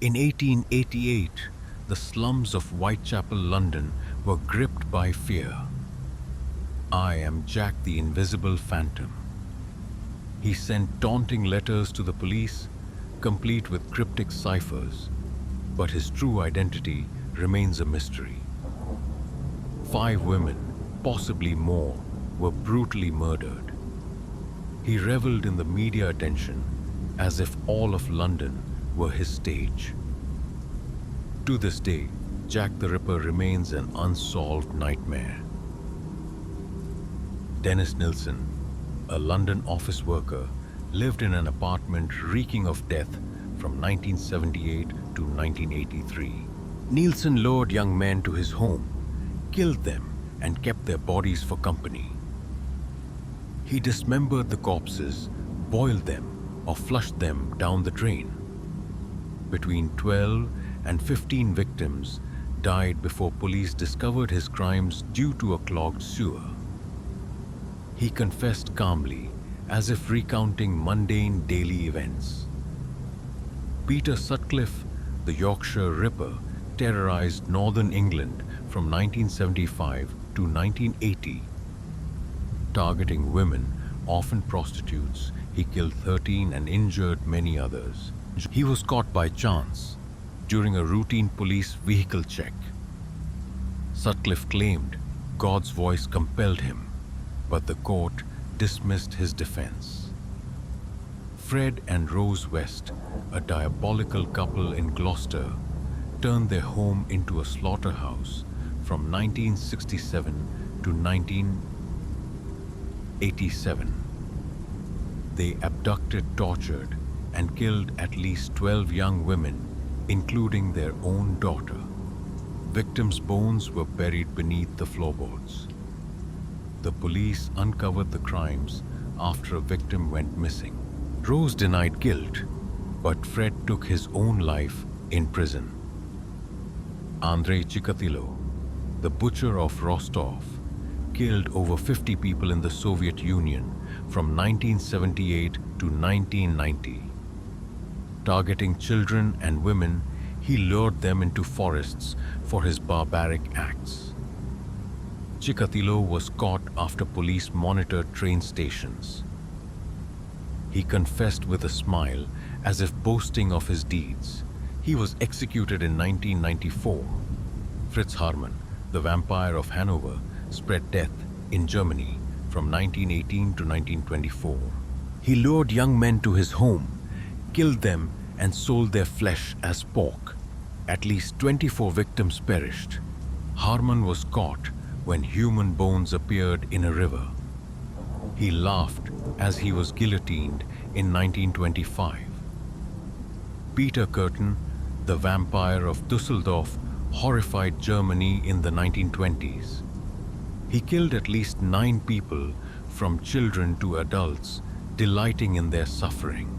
In 1888, the slums of Whitechapel, London were gripped by fear. "I am Jack the Invisible Phantom." He sent taunting letters to the police, complete with cryptic ciphers, but his true identity remains a mystery. 5 women, possibly more, were brutally murdered. He reveled in the media attention as if all of London were his stage. To this day, Jack the Ripper remains an unsolved nightmare. Dennis Nilsson, a London office worker, lived in an apartment reeking of death from 1978 to 1983. Nilsson lured young men to his home, killed them, and kept their bodies for company. He dismembered the corpses, boiled them, or flushed them down the drain. Between 12 and 15 victims died before police discovered his crimes due to a clogged sewer. He confessed calmly, as if recounting mundane daily events. Peter Sutcliffe, the Yorkshire Ripper, terrorized northern England from 1975 to 1980. Targeting women, often prostitutes, he killed 13 and injured many others. He was caught by chance during a routine police vehicle check. Sutcliffe claimed God's voice compelled him, but the court dismissed his defense. Fred and Rose West, a diabolical couple in Gloucester, turned their home into a slaughterhouse from 1967 to 1987. They abducted, tortured, and killed at least 12 young women, including their own daughter. Victims' bones were buried beneath the floorboards. The police uncovered the crimes after a victim went missing. Rose denied guilt, but Fred took his own life in prison. Andrei Chikatilo, the butcher of Rostov, killed over 50 people in the Soviet Union from 1978 to 1990. Targeting children and women, he lured them into forests for his barbaric acts. Chikatilo was caught after police monitored train stations. He confessed with a smile, as if boasting of his deeds. He was executed in 1994. Fritz Haarmann, the vampire of Hanover, spread death in Germany from 1918 to 1924. He lured young men to his home, killed them, and sold their flesh as pork. At least 24 victims perished. Haarmann was caught when human bones appeared in a river. He laughed as he was guillotined in 1925. Peter Kürten, the vampire of Dusseldorf, horrified Germany in the 1920s. He killed at least 9 people, from children to adults, delighting in their suffering.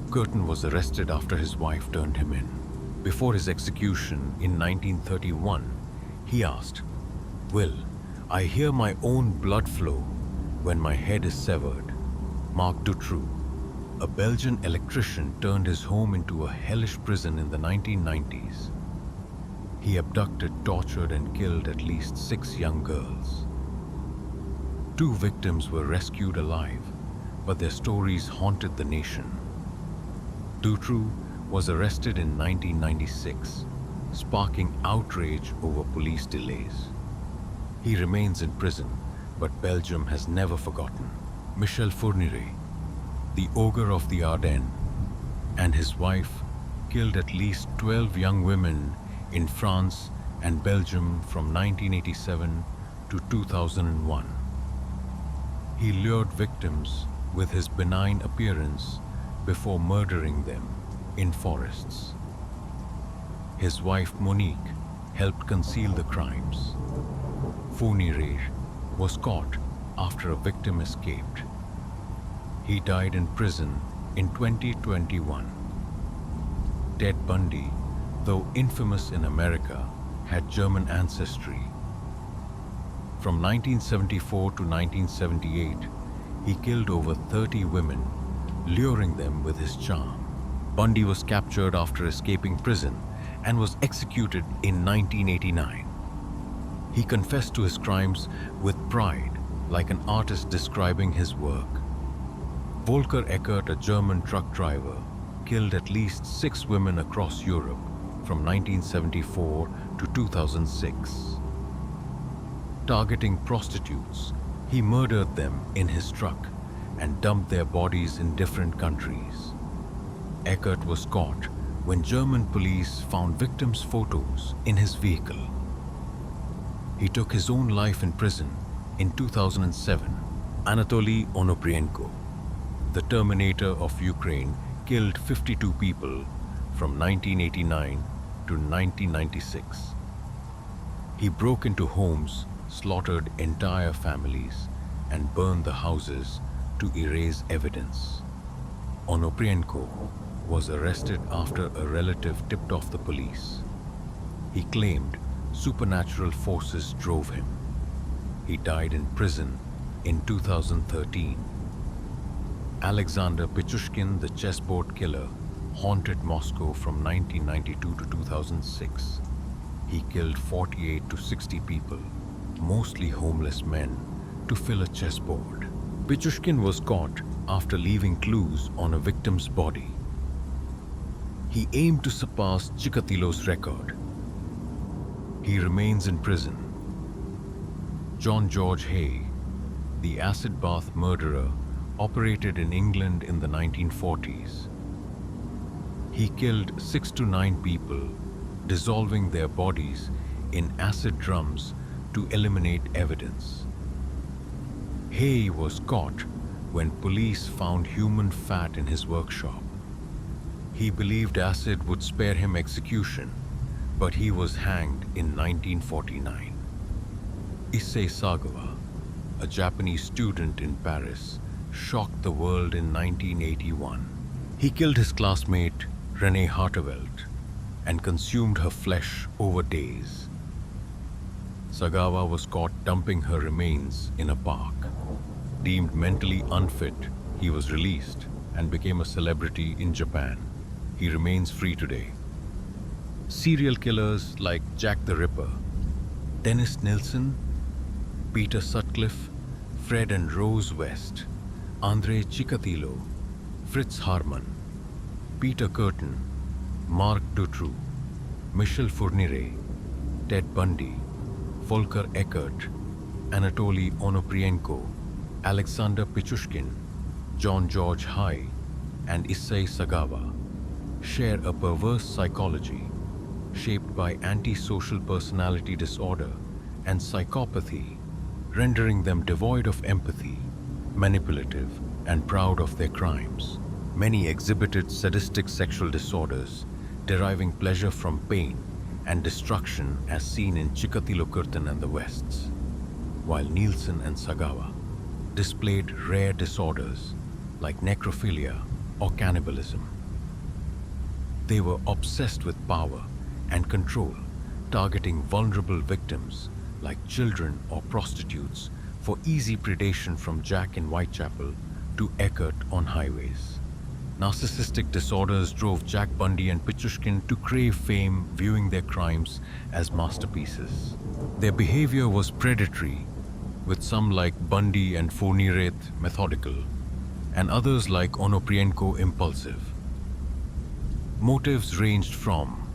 Kürten was arrested after his wife turned him in. Before his execution in 1931, he asked, "Will I hear my own blood flow when my head is severed?" Marc Dutroux, a Belgian electrician, turned his home into a hellish prison in the 1990s. He abducted, tortured, and killed at least 6 young girls. 2 victims were rescued alive, but their stories haunted the nation. Dutroux was arrested in 1996, sparking outrage over police delays. He remains in prison, but Belgium has never forgotten. Michel Fourniret, the ogre of the Ardennes, and his wife killed at least 12 young women in France and Belgium from 1987 to 2001. He lured victims with his benign appearance before murdering them in forests. His wife Monique helped conceal the crimes. Fourniret was caught after a victim escaped. He died in prison in 2021. Ted Bundy, though infamous in America, had German ancestry. From 1974 to 1978, he killed over 30 women, luring them with his charm. Bundy was captured after escaping prison and was executed in 1989. He confessed to his crimes with pride, like an artist describing his work. Volker Eckert, a German truck driver, killed at least 6 women across Europe from 1974 to 2006. Targeting prostitutes, he murdered them in his truck and dumped their bodies in different countries. Eckert was caught when German police found victims' photos in his vehicle. He took his own life in prison in 2007. Anatoly Onoprienko, the Terminator of Ukraine, killed 52 people from 1989 to 1996. He broke into homes, slaughtered entire families, and burned the houses to erase evidence. Onoprienko was arrested after a relative tipped off the police. He claimed supernatural forces drove him. He died in prison in 2013. Alexander Pichushkin, the chessboard killer, haunted Moscow from 1992 to 2006. He killed 48 to 60 people, mostly homeless men, to fill a chessboard. Pichushkin was caught after leaving clues on a victim's body. He aimed to surpass Chikatilo's record. He remains in prison. John George Hay, the acid bath murderer, operated in England in the 1940s. He killed 6 to 9 people, dissolving their bodies in acid drums to eliminate evidence. Hay was caught when police found human fat in his workshop. He believed acid would spare him execution, but he was hanged in 1949. Issei Sagawa, a Japanese student in Paris, shocked the world in 1981. He killed his classmate Renée Hartevelt and consumed her flesh over days. Sagawa was caught dumping her remains in a park. Deemed mentally unfit, he was released and became a celebrity in Japan. He remains free today. Serial killers like Jack the Ripper, Dennis Nilsen, Peter Sutcliffe, Fred and Rose West, Andrei Chikatilo, Fritz Harman, Peter Curtin, Marc Dutroux, Michel Fourniret, Ted Bundy, Volker Eckert, Anatoly Onoprienko, Alexander Pichushkin, John George Hay, and Issei Sagawa share a perverse psychology shaped by antisocial personality disorder and psychopathy, rendering them devoid of empathy, manipulative, and proud of their crimes. Many exhibited sadistic sexual disorders, deriving pleasure from pain and destruction as seen in Chikatilo Curtin and the Wests, while Nielsen and Sagawa displayed rare disorders like necrophilia or cannibalism. They were obsessed with power and control, targeting vulnerable victims like children or prostitutes for easy predation, from Jack in Whitechapel to Eckert on highways. Narcissistic disorders drove Jack Bundy and Pichushkin to crave fame, viewing their crimes as masterpieces. Their behavior was predatory, with some like Bundy and Fourniret methodical, and others like Onoprienko impulsive. Motives ranged from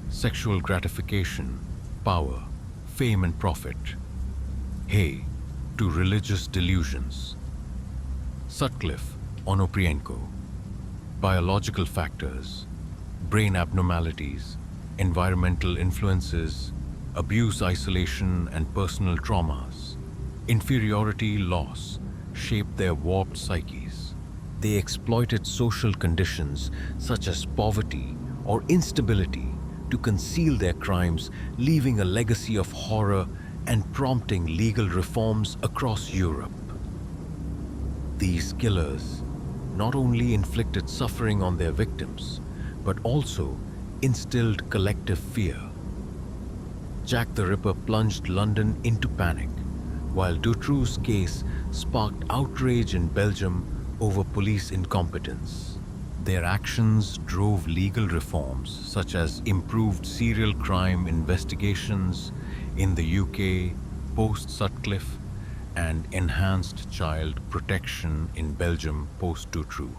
sexual gratification, power, fame and profit, Hay, to religious delusions. Sutcliffe, Onoprienko, biological factors, brain abnormalities, environmental influences, abuse, isolation, and personal traumas, inferiority, loss, shaped their warped psyches. They exploited social conditions such as poverty or instability to conceal their crimes, leaving a legacy of horror and prompting legal reforms across Europe. These killers not only inflicted suffering on their victims, but also instilled collective fear. Jack the Ripper plunged London into panic, while Dutroux's case sparked outrage in Belgium over police incompetence. Their actions drove legal reforms such as improved serial crime investigations in the UK post-Sutcliffe and enhanced child protection in Belgium post-Dutroux.